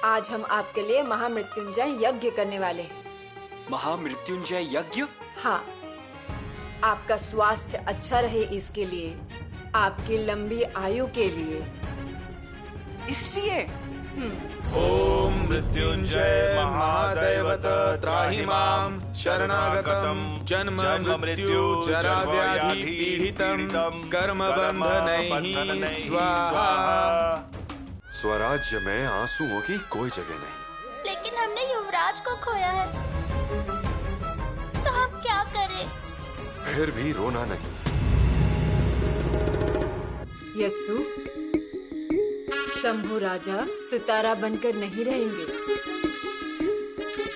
आज हम आपके लिए महामृत्युंजय यज्ञ करने वाले हैं। महामृत्युंजय यज्ञ? हाँ, आपका स्वास्थ्य अच्छा रहे इसके लिए, आपकी लंबी आयु के लिए। इसलिए ओम मृत्युंजय महादैवत त्राहि माम शरणागतम जन्म मृत्यु जरा व्याधि पीड़ितम कर्म बंधनैः स्वाहा। स्वराज्य में आंसुओं की कोई जगह नहीं। लेकिन हमने युवराज को खोया है, तो हम क्या करें? फिर भी रोना नहीं। यस्सु, शंभु राजा सितारा बनकर नहीं रहेंगे।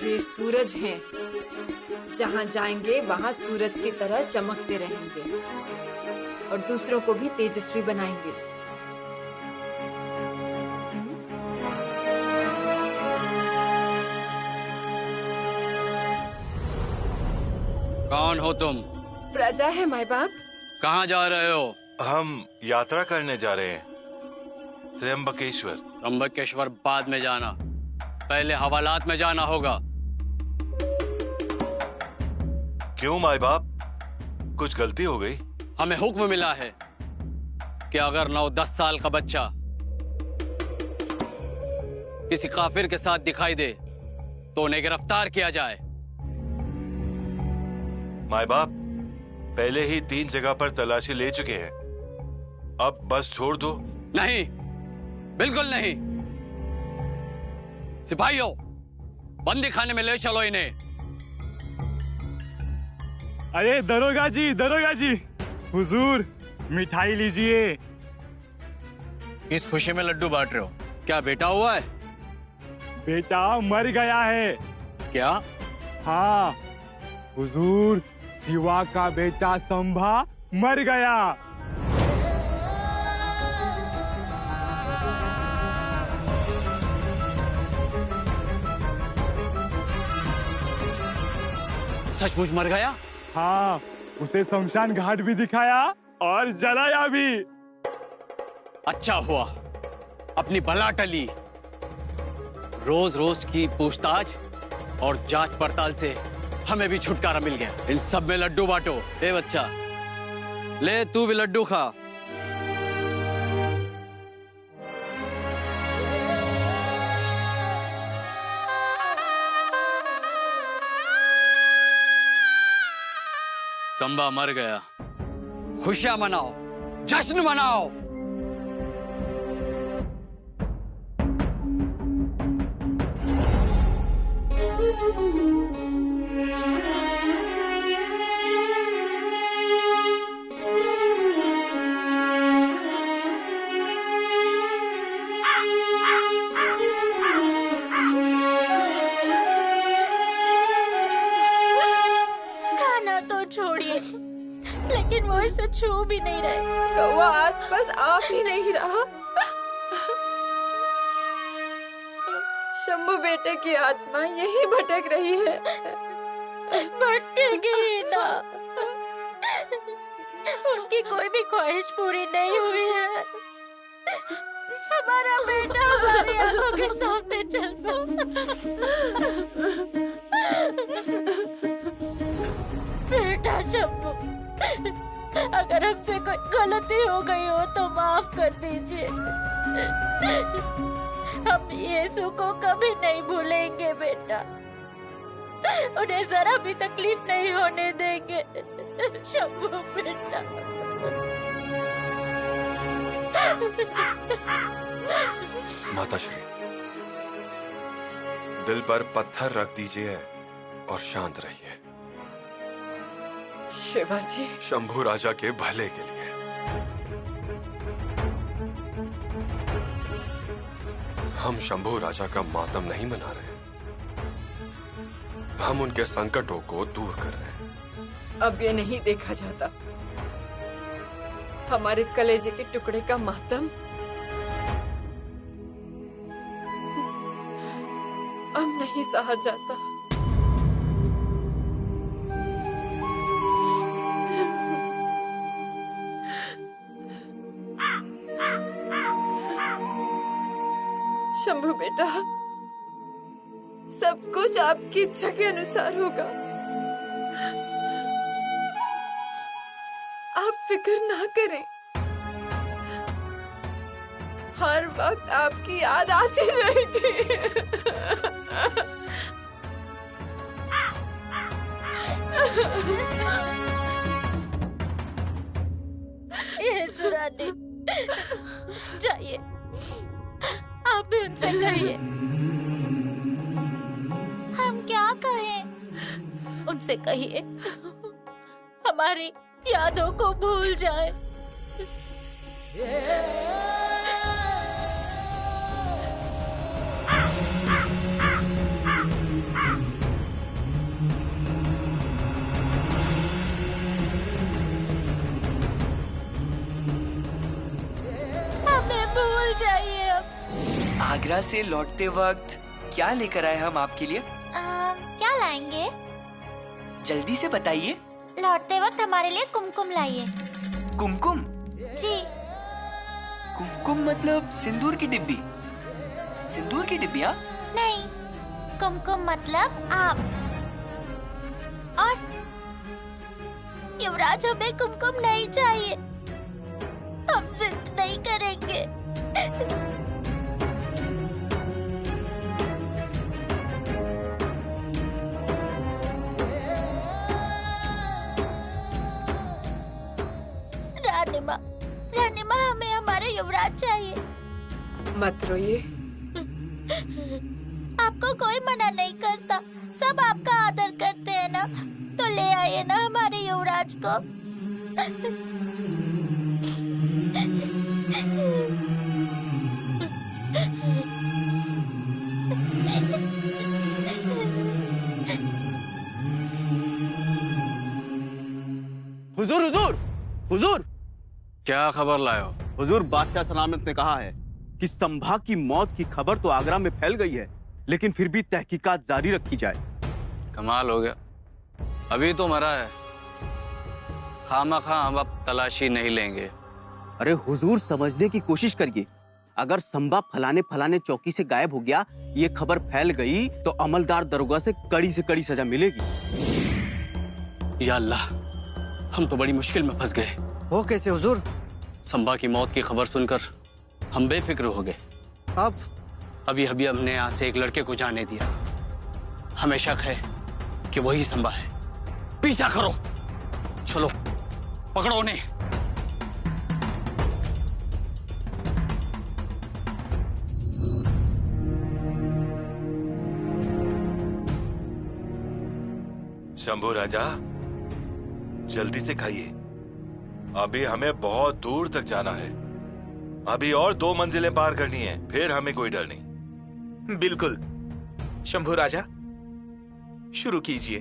वे सूरज हैं, जहाँ जाएंगे वहाँ सूरज की तरह चमकते रहेंगे और दूसरों को भी तेजस्वी बनाएंगे। कौन हो तुम? प्रजा है माय बाप। कहाँ जा रहे हो? हम यात्रा करने जा रहे हैं त्र्यंबकेश्वर। त्र्यंबकेश्वर बाद में जाना, पहले हवालात में जाना होगा। क्यों माई बाप, कुछ गलती हो गई? हमें हुक्म मिला है कि अगर 9-10 साल का बच्चा किसी काफिर के साथ दिखाई दे तो उन्हें गिरफ्तार किया जाए। माई बाप, पहले ही 3 जगह पर तलाशी ले चुके हैं, अब बस छोड़ दो। नहीं, बिल्कुल नहीं। सिपाहियों, बंदी खाने में ले चलो इन्हें। अरे दरोगा जी, हुजूर मिठाई लीजिए। किस खुशी में लड्डू बांट रहे हो? क्या बेटा हुआ है? बेटा मर गया है। क्या? हाँ हुजूर, शिवा का बेटा संभा मर गया। सचमुच मर गया? हाँ, उसे शमशान घाट भी दिखाया और जलाया भी। अच्छा हुआ अपनी बला टली। रोज रोज की पूछताछ और जांच पड़ताल से हमें भी छुटकारा मिल गया। इन सब में लड्डू बांटो। ए बच्चा, ले तू भी लड्डू खा। संभा मर गया, खुशियां मनाओ, जश्न मनाओ। खाना तो छोड़िए, लेकिन वो इसे छू भी नहीं रहे। कौवा आसपास आ भी नहीं रहा। शंभू बेटे की आत्मा यही भटक रही है। भटकेगी ना, उनकी कोई भी ख्वाहिश पूरी नहीं हुई है। हमारा बेटा हमारी आंखों के सामने चल बेटा शंभू, अगर हमसे कोई गलती हो गई हो तो माफ कर दीजिए। हम यीशु को कभी नहीं भूलेंगे बेटा, उन्हें जरा भी तकलीफ नहीं होने देंगे। शंभू बेटा। माताश्री, दिल पर पत्थर रख दीजिए और शांत रहिए। शिवाजी, शंभू राजा के भले के लिए। हम शंभू राजा का मातम नहीं मना रहे, हम उनके संकटों को दूर कर रहे हैं। अब ये नहीं देखा जाता, हमारे कलेजे के टुकड़े का मातम अब नहीं सहा जाता। शंभू बेटा, सब कुछ आपकी इच्छा के अनुसार होगा। आप फिक्र ना करें, हर वक्त आपकी याद आती रहेगी। ये सुरानी, जाइए, आप भी उनसे कहिए। हम क्या कहें? उनसे कहिए हमारी यादों को भूल जाए। हमें भूल जाइए अब। आगरा से लौटते वक्त क्या लेकर आए हम आपके लिए? क्या लाएंगे? जल्दी से बताइए। लौटते वक्त हमारे लिए कुमकुम लाइए। कुमकुम? जी। कुमकुम मतलब सिंदूर की डिब्बी? सिंदूर की डिब्बी? हाँ? नहीं, कुमकुम मतलब आप। और युवराज, हमें कुमकुम नहीं चाहिए, हम जिद नहीं करेंगे। रानीमा, रानीमा, हमें हमारे युवराज चाहिए। मत रोइए। आपको कोई मना नहीं करता, सब आपका आदर करते हैं ना, तो ले आइए ना हमारे युवराज को। हुजूर, हुजूर, हुजूर, क्या खबर लायो? हुजूर, बादशाह सलामत ने कहा है कि संभा की मौत की खबर तो आगरा में फैल गई है, लेकिन फिर भी तहकीकात जारी रखी जाए। कमाल हो गया, अभी तो मरा है, खामखा हम अब तलाशी नहीं लेंगे। अरे हुजूर, समझने की कोशिश करिए, अगर संभा फलाने फलाने चौकी से गायब हो गया, ये खबर फैल गई तो अमलदार दरोगा से कड़ी सजा मिलेगी। या अल्लाह, हम तो बड़ी मुश्किल में फंस गए। वो कैसे हुजूर? संभा की मौत की खबर सुनकर हम बेफिक्र हो गए। अब अभी हमने यहाँ से एक लड़के को जाने दिया, हमें शक है कि वही संभा है। पीछा करो, चलो पकड़ो उन्हें। शंभू राजा, जल्दी से खाइए, अभी हमें बहुत दूर तक जाना है। अभी और 2 मंजिलें पार करनी है, फिर हमें कोई डर नहीं। बिल्कुल शंभू राजा, शुरू कीजिए।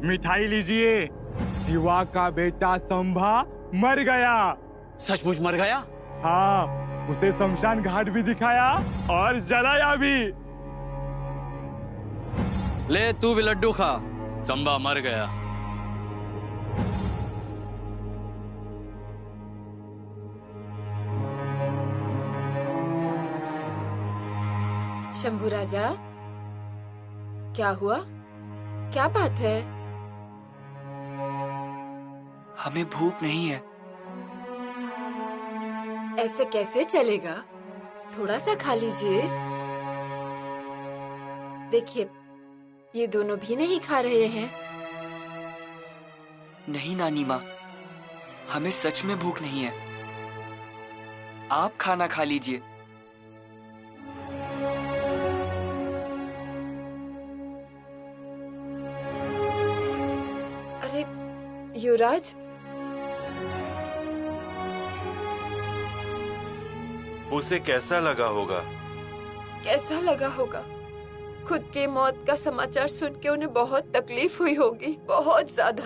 मिठाई लीजिए, शिवा का बेटा संभा मर गया। सचमुच मर गया? हाँ, उसे शमशान घाट भी दिखाया और जलाया भी। ले तू भी लड्डू खा, संभा मर गया। शंभू राजा, क्या हुआ? क्या बात है? हमें भूख नहीं है। ऐसे कैसे चलेगा? थोड़ा सा खा लीजिए। देखिए, ये दोनों भी नहीं खा रहे हैं। नहीं नानी माँ, हमें सच में भूख नहीं है। आप खाना खा लीजिए। अरे युवराज, उसे कैसा लगा होगा? कैसा लगा होगा? खुद की मौत का समाचार सुन के उन्हें बहुत तकलीफ हुई होगी, बहुत ज्यादा।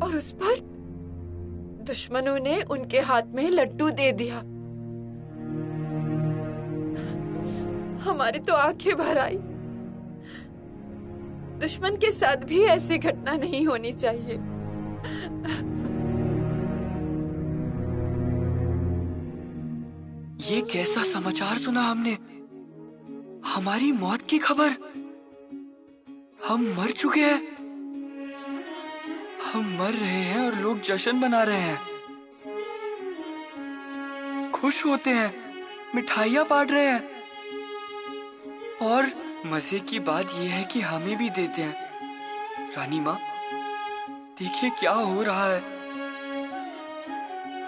और उस पर दुश्मनों ने उनके हाथ में लड्डू दे दिया। हमारी तो आंखें भर आई। दुश्मन के साथ भी ऐसी घटना नहीं होनी चाहिए। ये कैसा समाचार सुना हमने? हमारी मौत की खबर। हम मर चुके हैं। हम मर रहे हैं और लोग जश्न मना रहे हैं, खुश होते हैं, मिठाइयां बांट रहे हैं। और मजे की बात यह है कि हमें भी देते हैं। रानी माँ, देखिए क्या हो रहा है।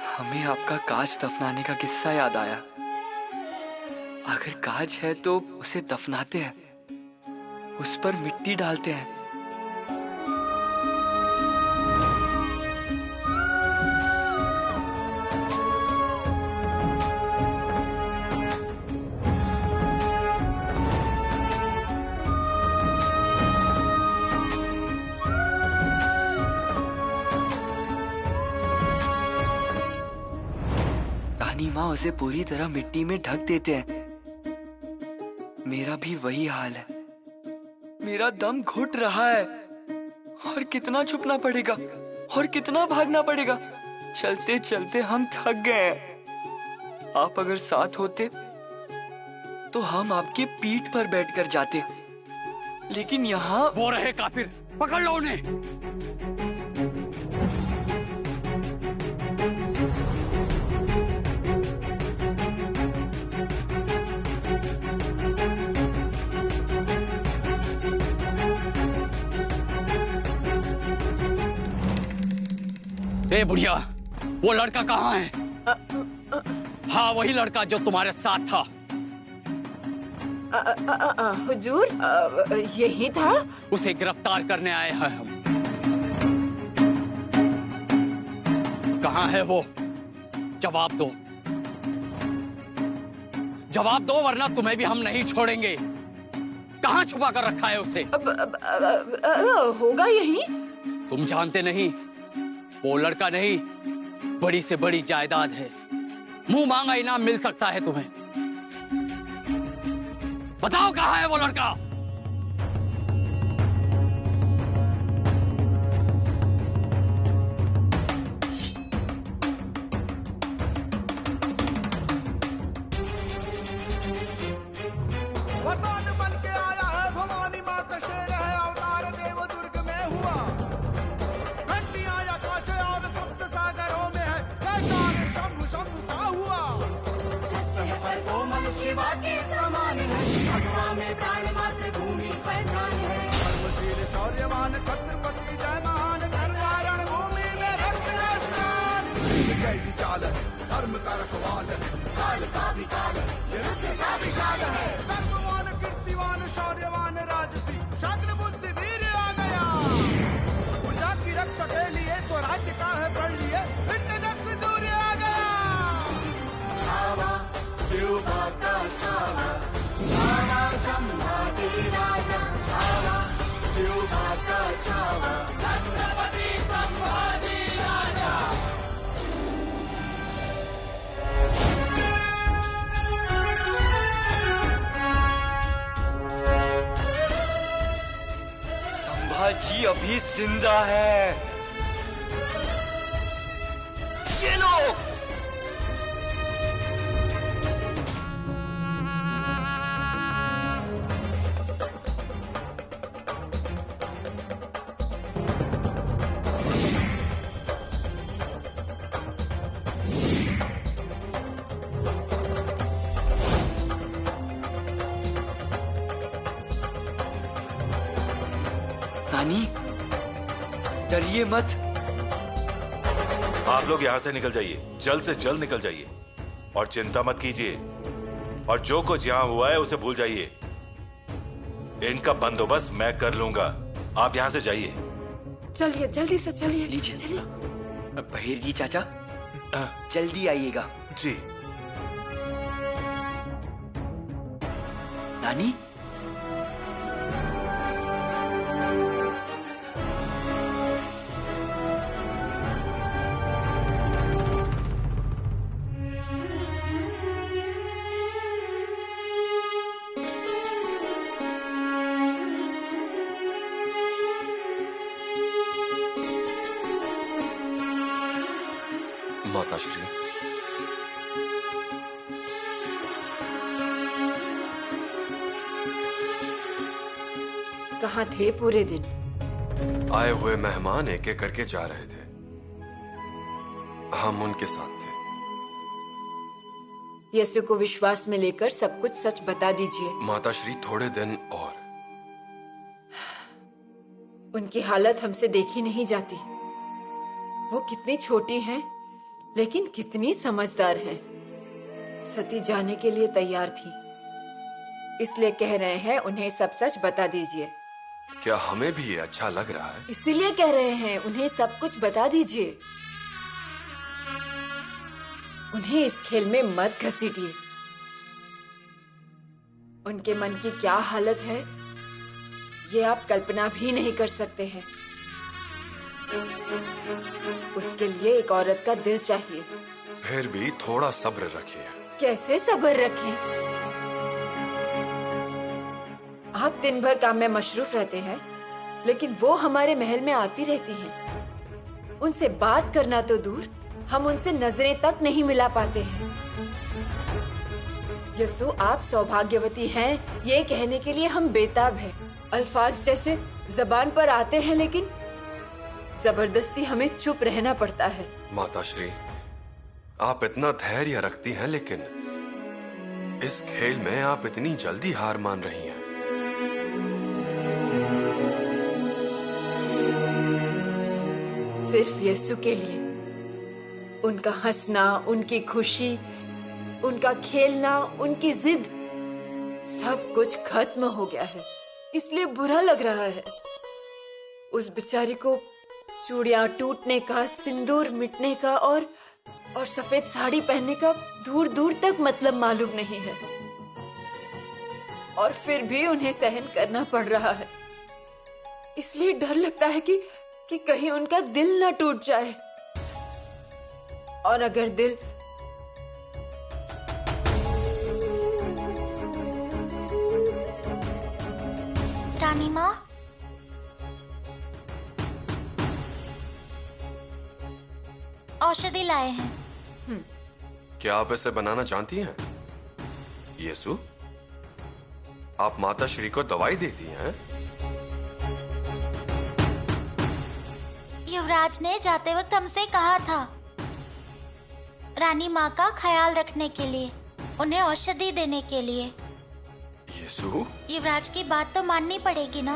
हमें आपका काज दफनाने का किस्सा याद आया। अगर काज है तो उसे दफनाते हैं, उस पर मिट्टी डालते हैं। रानी माँ उसे पूरी तरह मिट्टी में ढक देते हैं। मेरा भी वही हाल है। मेरा दम घुट रहा है। और कितना छुपना पड़ेगा और कितना भागना पड़ेगा। चलते चलते हम थक गए हैं। आप अगर साथ होते तो हम आपके पीठ पर बैठकर जाते, लेकिन यहाँ वो रहे काफिर, पकड़ लो उन्हें। ए बुढ़िया, वो लड़का कहाँ है? हाँ, वही लड़का जो तुम्हारे साथ था। हुजूर, यही था। उसे गिरफ्तार करने आए हैं हम। कहाँ है वो? जवाब दो, जवाब दो, वरना तुम्हें भी हम नहीं छोड़ेंगे। कहाँ छुपा कर रखा है उसे? होगा यही। तुम जानते नहीं, वो लड़का नहीं, बड़ी से बड़ी जायदाद है। मुंह मांगा इनाम मिल सकता है तुम्हें। बताओ कहाँ है वो लड़का? वरदान बन के आया है, भवानी माँ का शेर है, अवतार देव दुर्ग में हुआ। घंटियां आकाश और सप्त सागरों में है, जयकार शंभु शंभु का हुआ। सत्य पर कोमल शिवा के समान है, भगवा में प्राण मात्र भूमि पर ध्यान है। धर्मशील शौर्यवान छत्रपति जय महान, कर कारण भूमि में रक्त का स्नान। जैसी चाल है, धर्म का रखवाल है, काल का भी काल है, ये रुद्र सा विशाल है। धर्मवान कीर्तिवान शौर्यवान राजसी, शास्त्र बुद्धि वीर आ गया। प्रजा की रक्षा के लिए स्वराज्य का है प्रण लिए, फिर तेजस्वी सूर्य आ गया। छावा शिव का छावा, छावा संभाजी राजा। छावा शिव का छावा, छत्रपति संभाजी राजा। संभाजी अभी जिंदा है। ये लो। नानी, डरिए मत। आप लोग यहाँ से निकल जाइए, जल्द से जल्द निकल जाइए, और चिंता मत कीजिए। और जो कुछ यहाँ हुआ है उसे भूल जाइए। इनका बंदोबस्त मैं कर लूंगा। आप यहाँ से जाइए। चलिए, जल्दी से चलिए। लीजिए। चलिए। बहिर जी चाचा, जल्दी आइएगा। जी। नानी, माताश्री। कहाँ थे पूरे दिन? आए हुए मेहमान एक एक करके जा रहे थे, हम उनके साथ थे। यीशु को विश्वास में लेकर सब कुछ सच बता दीजिए। माताश्री, थोड़े दिन और। उनकी हालत हमसे देखी नहीं जाती। वो कितनी छोटी हैं, लेकिन कितनी समझदार हैं। सती जाने के लिए तैयार थी, इसलिए कह रहे हैं उन्हें सब सच बता दीजिए। क्या हमें भी ये अच्छा लग रहा है? इसीलिए कह रहे हैं उन्हें सब कुछ बता दीजिए। उन्हें इस खेल में मत घसीटिए। उनके मन की क्या हालत है, ये आप कल्पना भी नहीं कर सकते हैं। उसके लिए एक औरत का दिल चाहिए। फिर भी थोड़ा सब्र रखिए। कैसे सब्र रखें? आप दिन भर काम में मशरूफ रहते हैं, लेकिन वो हमारे महल में आती रहती हैं। उनसे बात करना तो दूर, हम उनसे नजरें तक नहीं मिला पाते हैं। यीशु, आप सौभाग्यवती हैं, ये कहने के लिए हम बेताब हैं। अल्फाज जैसे जबान पर आते हैं, लेकिन जबरदस्ती हमें चुप रहना पड़ता है। माताश्री, आप इतना धैर्य रखती हैं, लेकिन इस खेल में आप इतनी जल्दी हार मान रही हैं। सिर्फ यीशु के लिए। उनका हंसना, उनकी खुशी, उनका खेलना, उनकी जिद, सब कुछ खत्म हो गया है, इसलिए बुरा लग रहा है। उस बेचारी को चूड़ियां टूटने का, सिंदूर मिटने का और सफेद साड़ी पहनने का दूर दूर तक मतलब मालूम नहीं है, और फिर भी उन्हें सहन करना पड़ रहा है। इसलिए डर लगता है कि कहीं उनका दिल न टूट जाए। और अगर दिल रानी माँ, औषधि लाए हैं। क्या आप इसे बनाना जानती हैं? यीशु, आप माताश्री को दवाई देती हैं? युवराज ने जाते वक्त हमसे कहा था रानी माँ का ख्याल रखने के लिए, उन्हें औषधि देने के लिए। यीशु, युवराज की बात तो माननी पड़ेगी ना?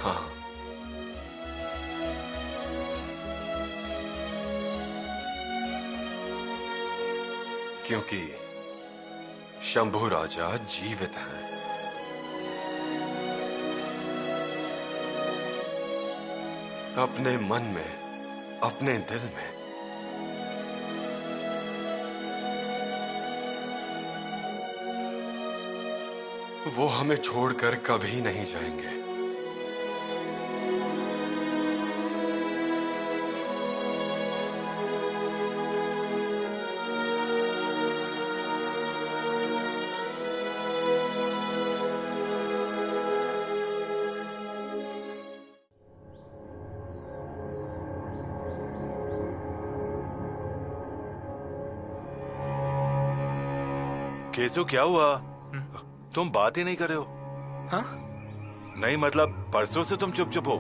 हाँ। क्योंकि शंभू राजा जीवित हैं। अपने मन में, अपने दिल में। वो हमें छोड़कर कभी नहीं जाएंगे। केसु, क्या हुआ? तुम बात ही नहीं कर रहे हो? हाँ? नहीं, मतलब परसों से तुम चुप चुप हो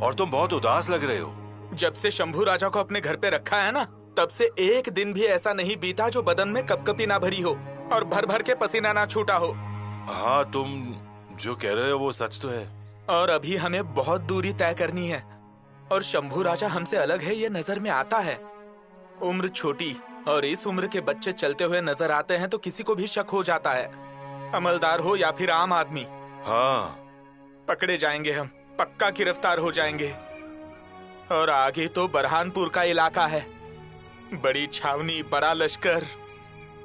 और तुम बहुत उदास लग रहे हो। जब से शंभू राजा को अपने घर पे रखा है ना, तब से एक दिन भी ऐसा नहीं बीता जो बदन में कपकपी ना भरी हो और भर भर के पसीना ना छूटा हो। हाँ, तुम जो कह रहे हो वो सच तो है। और अभी हमें बहुत दूरी तय करनी है, और शंभू राजा हमसे अलग है, ये नजर में आता है। उम्र छोटी, और इस उम्र के बच्चे चलते हुए नजर आते हैं तो किसी को भी शक हो जाता है, अमलदार हो या फिर आम आदमी। हाँ, पकड़े जाएंगे हम, पक्का गिरफ्तार हो जाएंगे। और आगे तो बरहानपुर का इलाका है, बड़ी छावनी, बड़ा लश्कर,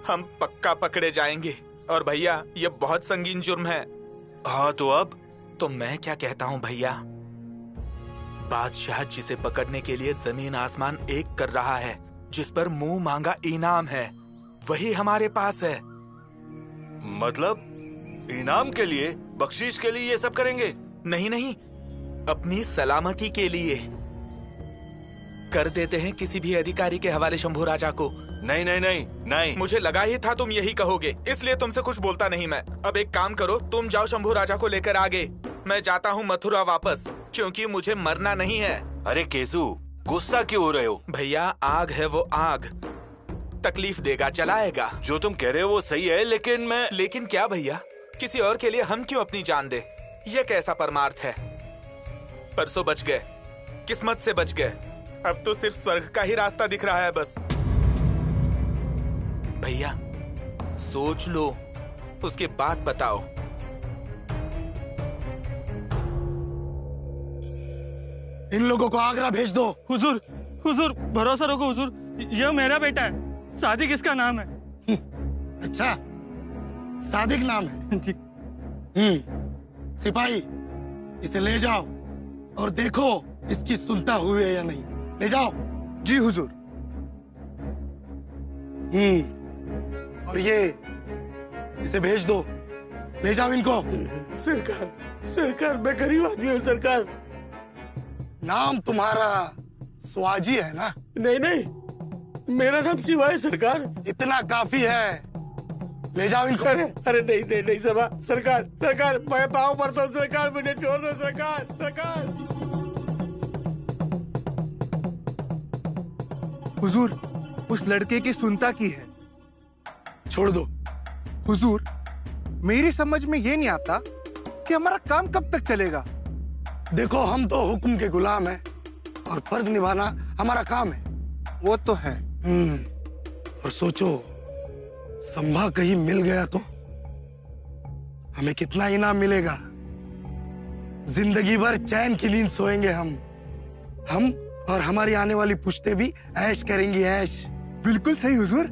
हम पक्का पकड़े जाएंगे। और भैया, ये बहुत संगीन जुर्म है। हाँ, तो अब? तो मैं क्या कहता हूँ भैया, बादशाह जिसे पकड़ने के लिए जमीन आसमान एक कर रहा है, जिस पर मुंह मांगा इनाम है, वही हमारे पास है। मतलब इनाम के लिए, बख्शीश के लिए ये सब करेंगे? नहीं नहीं, अपनी सलामती के लिए। कर देते हैं किसी भी अधिकारी के हवाले शंभू राजा को। नहीं नहीं नहीं नहीं, मुझे लगा ही था तुम यही कहोगे, इसलिए तुमसे कुछ बोलता नहीं मैं। अब एक काम करो, तुम जाओ शंभू राजा को लेकर आगे, मैं जाता हूँ मथुरा वापस, क्योंकि मुझे मरना नहीं है। अरे केसु, गुस्सा क्यों हो रहे हो? भैया आग है वो आग, तकलीफ देगा जलाएगा। जो तुम कह रहे हो वो सही है, लेकिन क्या भैया? किसी और के लिए हम क्यों अपनी जान दे? ये कैसा परमार्थ है? परसों बच गए, किस्मत से बच गए, अब तो सिर्फ स्वर्ग का ही रास्ता दिख रहा है बस। भैया सोच लो, उसके बाद बताओ। इन लोगों को आगरा भेज दो। हुजूर, हुजूर भरोसा रखो हुजूर, यह मेरा बेटा है, सादिक इसका नाम है। अच्छा, सादिक नाम है जी। सिपाही, इसे ले जाओ और देखो इसकी सुनता हुई है या नहीं। ले जाओ। जी हुजूर। और ये इसे भेज दो, ले जाओ इनको। सरकार, सरकार मैं गरीब आदमी हूँ सरकार। नाम तुम्हारा स्वाजी है ना? नहीं नहीं, मेरा नाम शिवा है सरकार। इतना काफी है, ले जाओ इनको। अरे नहीं नहीं नहीं सरकार, सरकार मैं पाँव पड़ता हूँ सरकार, मुझे छोड़ दो सरकार, सरकार। हुजूर, उस लड़के की सुनता की है, छोड़ दो। हुजूर, मेरी समझ में ये नहीं आता कि हमारा काम कब तक चलेगा। देखो, हम तो हुक्म के गुलाम हैं और फर्ज निभाना हमारा काम है। वो तो है। और सोचो, संभा कहीं मिल गया तो हमें कितना इनाम मिलेगा। जिंदगी भर चैन की नींद सोएंगे हम और हमारी आने वाली पुश्तें भी ऐश करेंगी, ऐश। बिल्कुल सही हुजूर।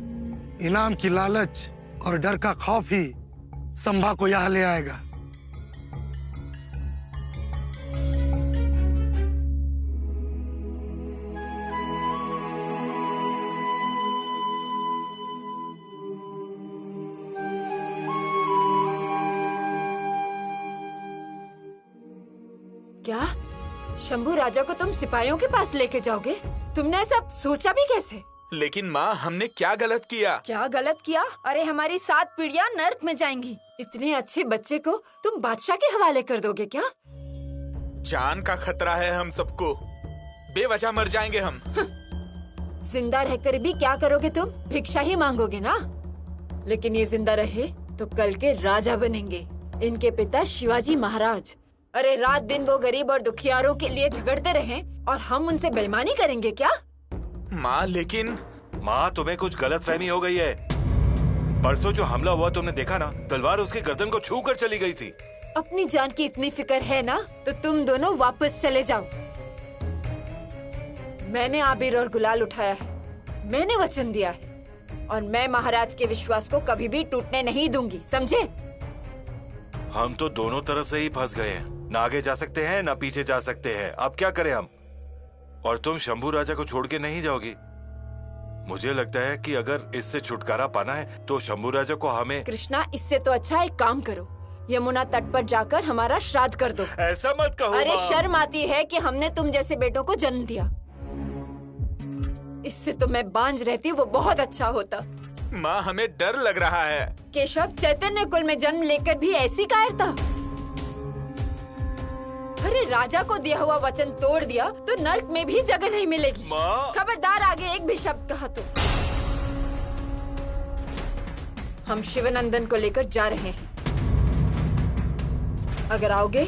इनाम की लालच और डर का खौफ ही संभा को यहाँ ले आएगा। क्या शंभू राजा को तुम सिपाहियों के पास लेके जाओगे? तुमने ऐसा सोचा भी कैसे? लेकिन माँ, हमने क्या गलत किया? क्या गलत किया? अरे हमारी 7 पीढ़ियां नर्क में जाएंगी। इतने अच्छे बच्चे को तुम बादशाह के हवाले कर दोगे क्या? जान का खतरा है हम सबको, बेवजह मर जाएंगे हम। जिंदा रहकर भी क्या करोगे तुम? भिक्षा ही मांगोगे ना। लेकिन ये जिंदा रहे तो कल के राजा बनेंगे, इनके पिता शिवाजी महाराज। अरे रात दिन वो गरीब और दुखियारों के लिए झगड़ते रहे और हम उनसे बेईमानी करेंगे क्या? माँ, लेकिन माँ, तुम्हें कुछ गलतफहमी हो गई है। परसों जो हमला हुआ तुमने देखा ना, तलवार उसके गर्दन को छू कर चली गई थी। अपनी जान की इतनी फिक्र है ना, तो तुम दोनों वापस चले जाओ। मैंने आबिर और गुलाल उठाया है, मैंने वचन दिया है और मैं महाराज के विश्वास को कभी भी टूटने नहीं दूंगी, समझे? हम तो दोनों तरफ से ही फंस गए हैं, ना आगे जा सकते हैं ना पीछे जा सकते हैं। अब क्या करें हम? और तुम शंभू राजा को छोड़ के नहीं जाओगी। मुझे लगता है कि अगर इससे छुटकारा पाना है तो शंभू राजा को हमें। कृष्णा, इससे तो अच्छा एक काम करो, यमुना तट पर जाकर हमारा श्राद्ध कर दो। ऐसा मत कहो। अरे शर्म आती है कि हमने तुम जैसे बेटों को जन्म दिया। इससे तो मैं बांझ रहती, वो बहुत अच्छा होता। माँ, हमें डर लग रहा है। केशव, चैतन्य कुल में जन्म लेकर भी ऐसी कायरता? अरे राजा को दिया हुआ वचन तोड़ दिया तो नर्क में भी जगह नहीं मिलेगी। खबरदार आगे एक भी शब्द कहा तो। हम शिवनंदन को लेकर जा रहे हैं, अगर आओगे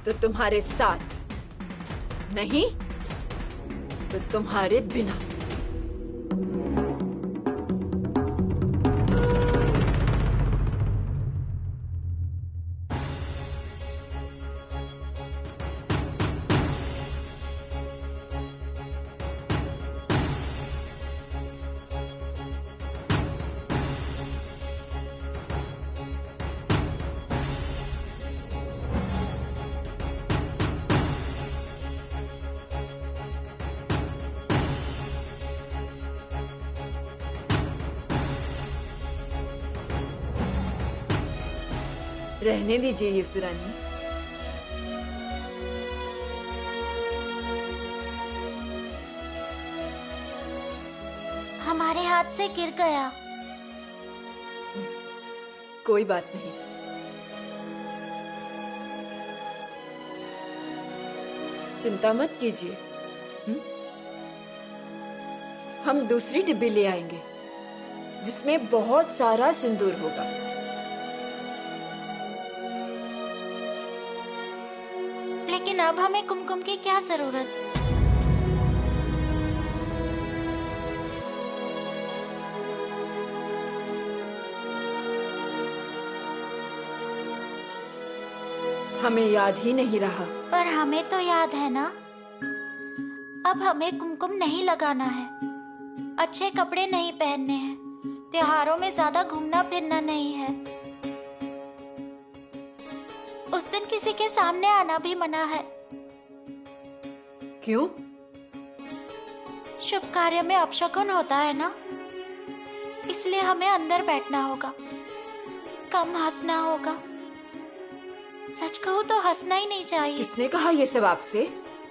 तो तुम्हारे साथ, नहीं तो तुम्हारे बिना। रहने दीजिए यशुरानी। हाथ से गिर गया। कोई बात नहीं। चिंता मत कीजिए। हम दूसरी डिब्बी ले आएंगे जिसमें बहुत सारा सिंदूर होगा। लेकिन अब हमें कुमकुम की क्या जरूरत? हमें याद ही नहीं रहा। पर हमें तो याद है ना। अब हमें कुमकुम नहीं लगाना है, अच्छे कपड़े नहीं पहनने हैं, त्योहारों में ज्यादा घूमना फिरना नहीं है। उस दिन किसी के सामने आना भी मना है। क्यों? शुभ कार्य में अपशकुन होता है ना, इसलिए हमें अंदर बैठना होगा, कम हंसना होगा। सच कहूँ तो हंसना ही नहीं चाहिए। किसने कहा ये सब आपसे?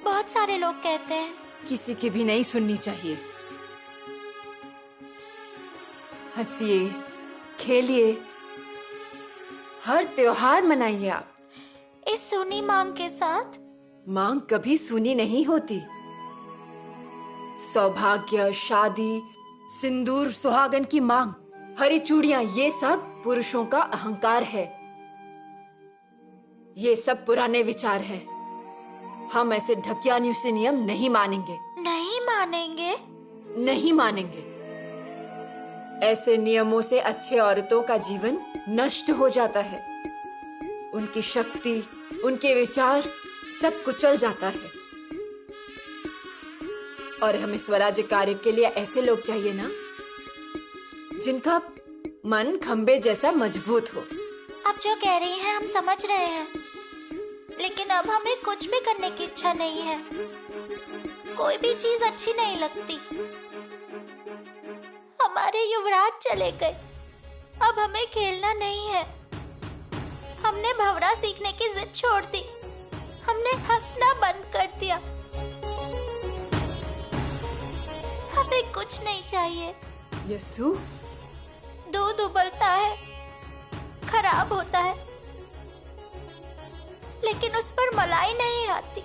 बहुत सारे लोग कहते हैं। किसी की भी नहीं सुननी चाहिए। हंसिए, खेलिए, हर त्योहार मनाइए आप। इस सूनी मांग के साथ? मांग कभी सूनी नहीं होती। सौभाग्य, शादी, सिंदूर, सुहागन की मांग, हरी चूड़ियां, ये सब पुरुषों का अहंकार है। ये सब पुराने विचार हैं। हम ऐसे ढकियानुसी नियम नहीं मानेंगे। नहीं मानेंगे? नहीं मानेंगे। ऐसे नियमों से अच्छे औरतों का जीवन नष्ट हो जाता है। उनकी शक्ति, उनके विचार सब कुचल जाता है। और हमें स्वराज्य कार्य के लिए ऐसे लोग चाहिए ना, जिनका मन खंबे जैसा मजबूत हो। आप जो कह रही हैं हम समझ रहे हैं, लेकिन अब हमें कुछ भी करने की इच्छा नहीं है। कोई भी चीज अच्छी नहीं लगती। हमारे युवराज चले गए, अब हमें खेलना नहीं है। हमने भंवरा सीखने की जिद छोड़ दी, हमने हंसना बंद कर दिया। हमें कुछ नहीं चाहिए। यसु, दूध उबलता है, खराब होता है, लेकिन उस पर मलाई नहीं आती।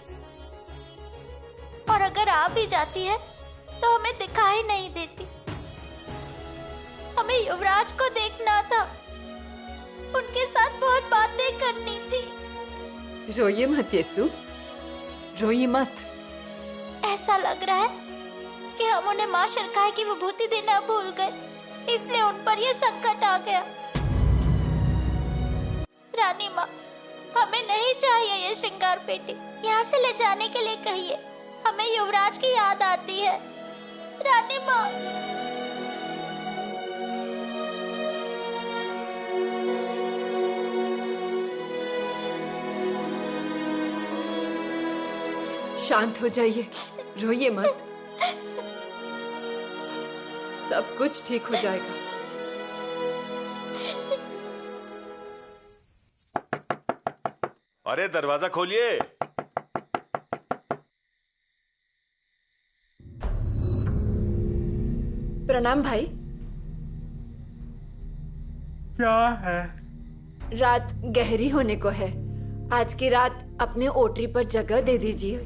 और अगर आ भी जाती है तो हमें दिखाई नहीं देती। हमें युवराज को देखना था, उनके साथ बहुत बातें करनी थी। रोइए मत यसु, रोइए मत। ऐसा लग रहा है कि हम उन्हें माँ शरकाई की विभूति देना भूल गए, इसलिए उन पर यह संकट आ गया। रानी माँ, हमें नहीं चाहिए ये श्रृंगार पेटी। यहाँ से ले जाने के लिए कहिए, हमें युवराज की याद आती है। रानी माँ। शांत हो जाइए, रोइए मत। सब कुछ ठीक हो जाएगा। अरे दरवाजा खोलिए। प्रणाम भाई। क्या है? रात गहरी होने को है। आज की रात अपने ओटरी पर जगह दे दीजिए,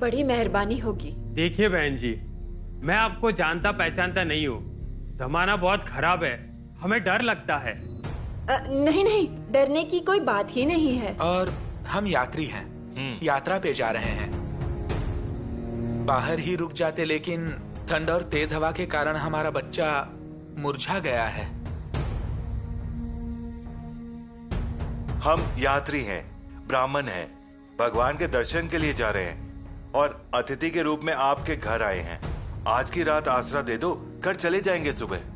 बड़ी मेहरबानी होगी। देखिए बहन जी, मैं आपको जानता पहचानता नहीं हूँ। जमाना बहुत खराब है, हमें डर लगता है। नहीं नहीं, डरने की कोई बात ही नहीं है। और हम यात्री हैं, यात्रा पे जा रहे हैं। बाहर ही रुक जाते, लेकिन ठंड और तेज हवा के कारण हमारा बच्चा मुरझा गया है। हम यात्री हैं, ब्राह्मण हैं, भगवान के दर्शन के लिए जा रहे हैं और अतिथि के रूप में आपके घर आए हैं। आज की रात आसरा दे दो, घर चले जाएंगे सुबह।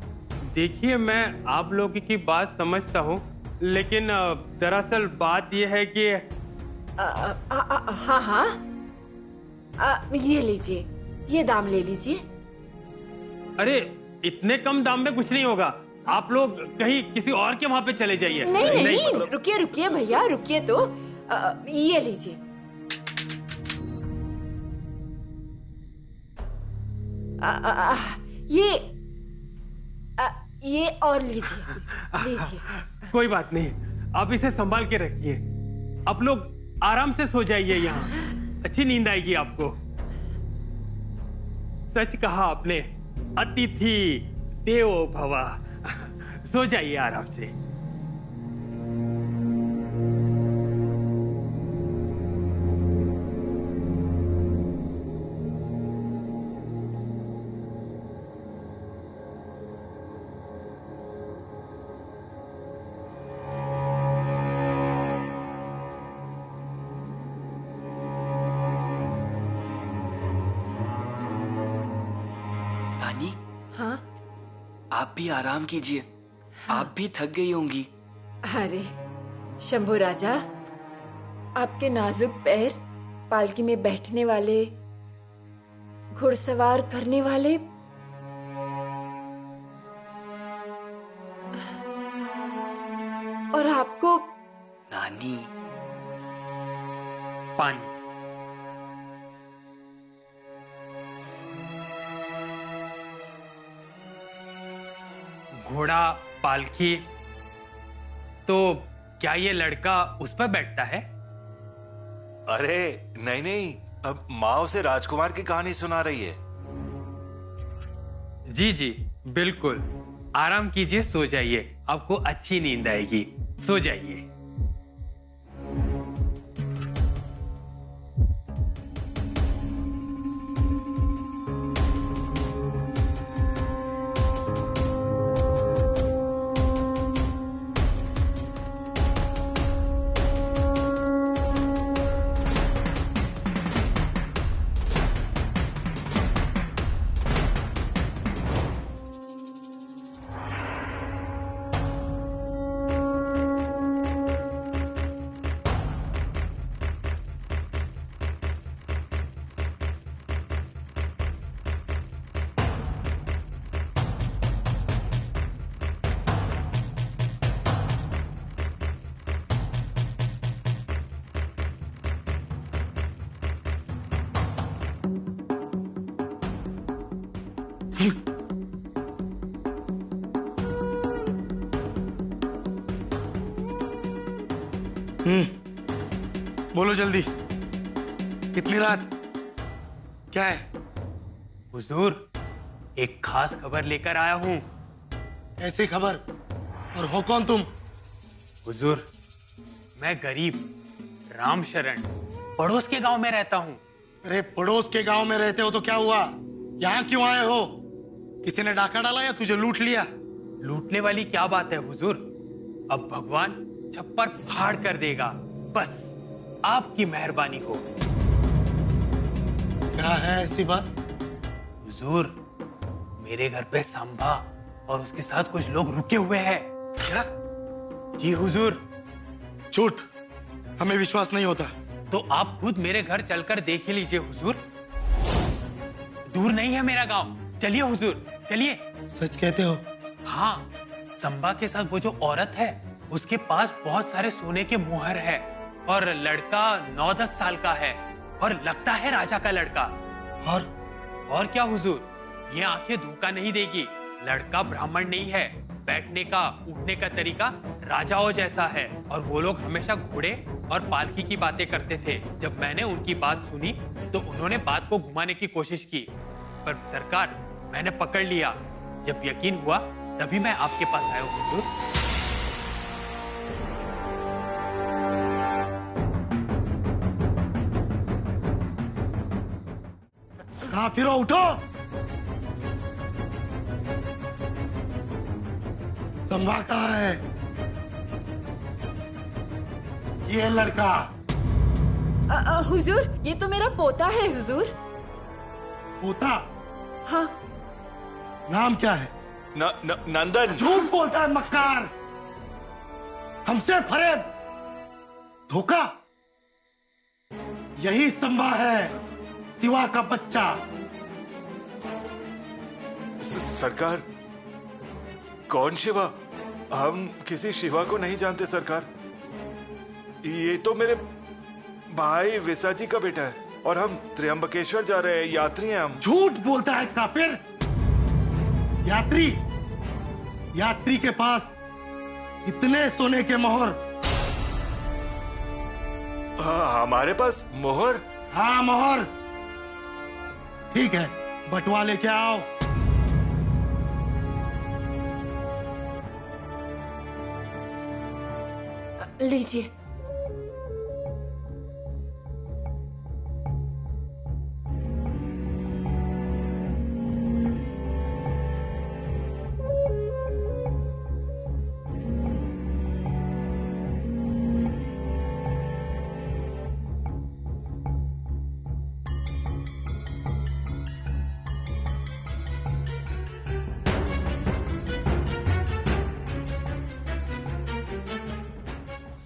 देखिए, मैं आप लोगों की बात समझता हूँ, लेकिन दरअसल बात यह है कि हाँ हाँ, ये लीजिए, ये दाम ले लीजिए। अरे इतने कम दाम में कुछ नहीं होगा। आप लोग कहीं किसी और के वहाँ पे चले जाइए। नहीं नहीं, रुकिए रुकिए भैया, रुकिए तो। ये लीजिए। ये और लीजिए, लीजिए। कोई बात नहीं, आप इसे संभाल के रखिए। आप लोग आराम से सो जाइए, यहाँ अच्छी नींद आएगी आपको। सच कहा आपने, अतिथि देवो भव। सो जाइए आराम से। नानी, हाँ? आप भी आराम कीजिए। आप भी थक गई होंगी। अरे शंभू राजा, आपके नाजुक पैर पालकी में बैठने वाले, घुड़सवार करने वाले, और आपको नानी पानी। घोड़ा, पालकी, तो क्या ये लड़का उस पर बैठता है? अरे नहीं नहीं, अब माँ उसे राजकुमार की कहानी सुना रही है। जी जी बिल्कुल, आराम कीजिए, सो जाइए, आपको अच्छी नींद आएगी। सो जाइए। बोलो जल्दी, कितनी रात? क्या है? हुजूर, एक खास खबर लेकर आया हूँ। ऐसी खबर? और हो कौन तुम? हुजूर, मैं गरीब राम शरण पड़ोस के गांव में रहता हूँ। अरे पड़ोस के गांव में रहते हो तो क्या हुआ? यहाँ क्यों आए हो? किसी ने डाका डाला या तुझे लूट लिया? लूटने वाली क्या बात है हुजूर, अब भगवान छप्पर फाड़ कर देगा, बस आपकी मेहरबानी हो। क्या है ऐसी बात? हुजूर, मेरे घर पे सांबा और उसके साथ कुछ लोग रुके हुए हैं। क्या? जी हुजूर। झूठ, हमें विश्वास नहीं होता। तो आप खुद मेरे घर चलकर देख ही लीजिए हुजूर। दूर नहीं है मेरा गांव, चलिए हुजूर, चलिए। सच कहते हो? हाँ, संबा के साथ वो जो औरत है, उसके पास बहुत सारे सोने के मुहर है, और लड़का 9-10 साल का है, और लगता है राजा का लड़का। और क्या हुजूर, ये आंखें धोखा नहीं देगी। लड़का ब्राह्मण नहीं है, बैठने का, उठने का तरीका राजाओं जैसा है, और वो लोग हमेशा घोड़े और पालकी की बातें करते थे। जब मैंने उनकी बात सुनी तो उन्होंने बात को घुमाने की कोशिश की, पर सरकार मैंने पकड़ लिया। जब यकीन हुआ तभी मैं आपके पास आया हूँ हुजूर। कहाँ फिरो, उठो। संभा कहाँ है? ये लड़का। हुजूर, ये तो मेरा पोता है हुजूर। पोता? हाँ। नाम क्या है? नंदन। झूठ बोलता है मक्कार, हमसे फरेब, धोखा। यही संभा है, शिवा का बच्चा। सरकार, कौन शिवा? हम किसी शिवा को नहीं जानते सरकार। ये तो मेरे भाई विसाजी का बेटा है, और हम त्र्यंबकेश्वर जा रहे हैं, यात्री हैं हम। झूठ बोलता है काफिर। यात्री? यात्री के पास इतने सोने के मोहर। हमारे पास मोहर? हाँ मोहर। ठीक है, बटुआ लेके आओ। लीजिए।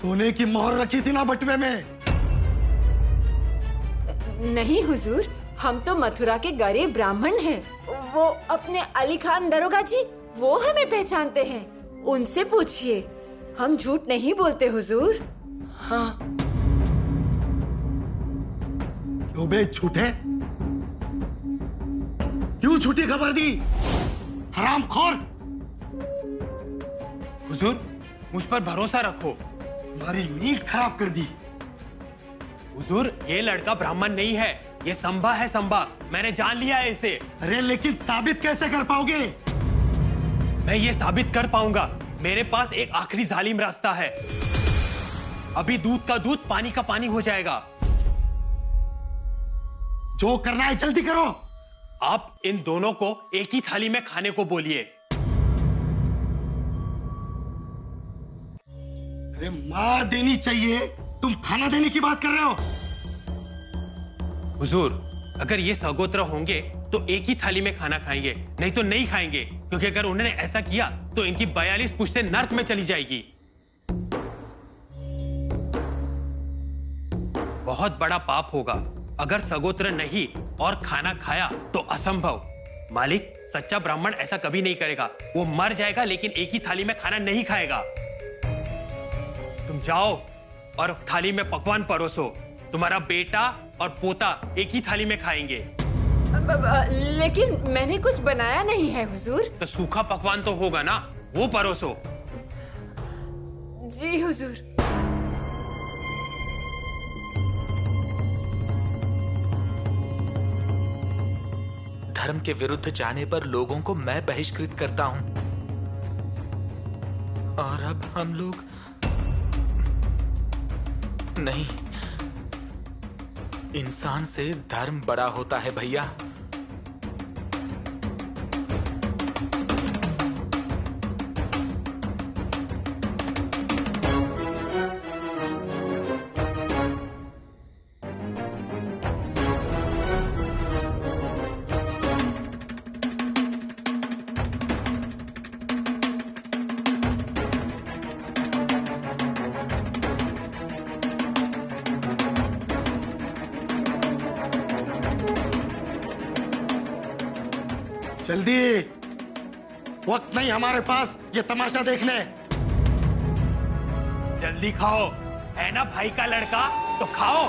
सोने की मोहर रखी थी ना बटुए में? नहीं हुजूर, हम तो मथुरा के गरीब ब्राह्मण हैं। वो अपने अली खान दरोगा जी, वो हमें पहचानते हैं। उनसे पूछिए, हम झूठ नहीं बोलते हुजूर। हाँ। क्यों बे झूठे? क्यों झूठी खबर दी? हरामखोर! हुजूर, मुझ पर भरोसा रखो। हमारी नींद खराब कर दी। हुजूर, ये लड़का ब्राह्मण नहीं है, ये संभा है, संभा। मैंने जान लिया है इसे। अरे लेकिन साबित कैसे कर पाओगे? मैं ये साबित कर पाऊंगा। मेरे पास एक आखिरी जालिम रास्ता है। अभी दूध का दूध, पानी का पानी हो जाएगा। जो करना है जल्दी करो। आप इन दोनों को एक ही थाली में खाने को बोलिए। अरे मार देनी चाहिए, तुम खाना देने की बात कर रहे हो? हुजूर, अगर ये सगोत्र होंगे तो एक ही थाली में खाना खाएंगे, नहीं तो नहीं खाएंगे। क्योंकि अगर उन्होंने ऐसा किया तो इनकी 42 पुश्तें नर्क में चली जाएगी। बहुत बड़ा पाप होगा अगर सगोत्र नहीं और खाना खाया तो असंभव। मालिक, सच्चा ब्राह्मण ऐसा कभी नहीं करेगा। वो मर जाएगा लेकिन एक ही थाली में खाना नहीं खाएगा। तुम जाओ और थाली में पकवान परोसो। तुम्हारा बेटा और पोता एक ही थाली में खाएंगे। लेकिन मैंने कुछ बनाया नहीं है हुजूर। तो सूखा पकवान तो होगा ना, वो परोसो। जी हुजूर। धर्म के विरुद्ध जाने पर लोगों को मैं बहिष्कृत करता हूं, और अब हम लोग नहीं। इंसान से धर्म बड़ा होता है भैया। जल्दी, वक्त नहीं हमारे पास ये तमाशा देखने। जल्दी खाओ, है ना भाई का लड़का, तो खाओ।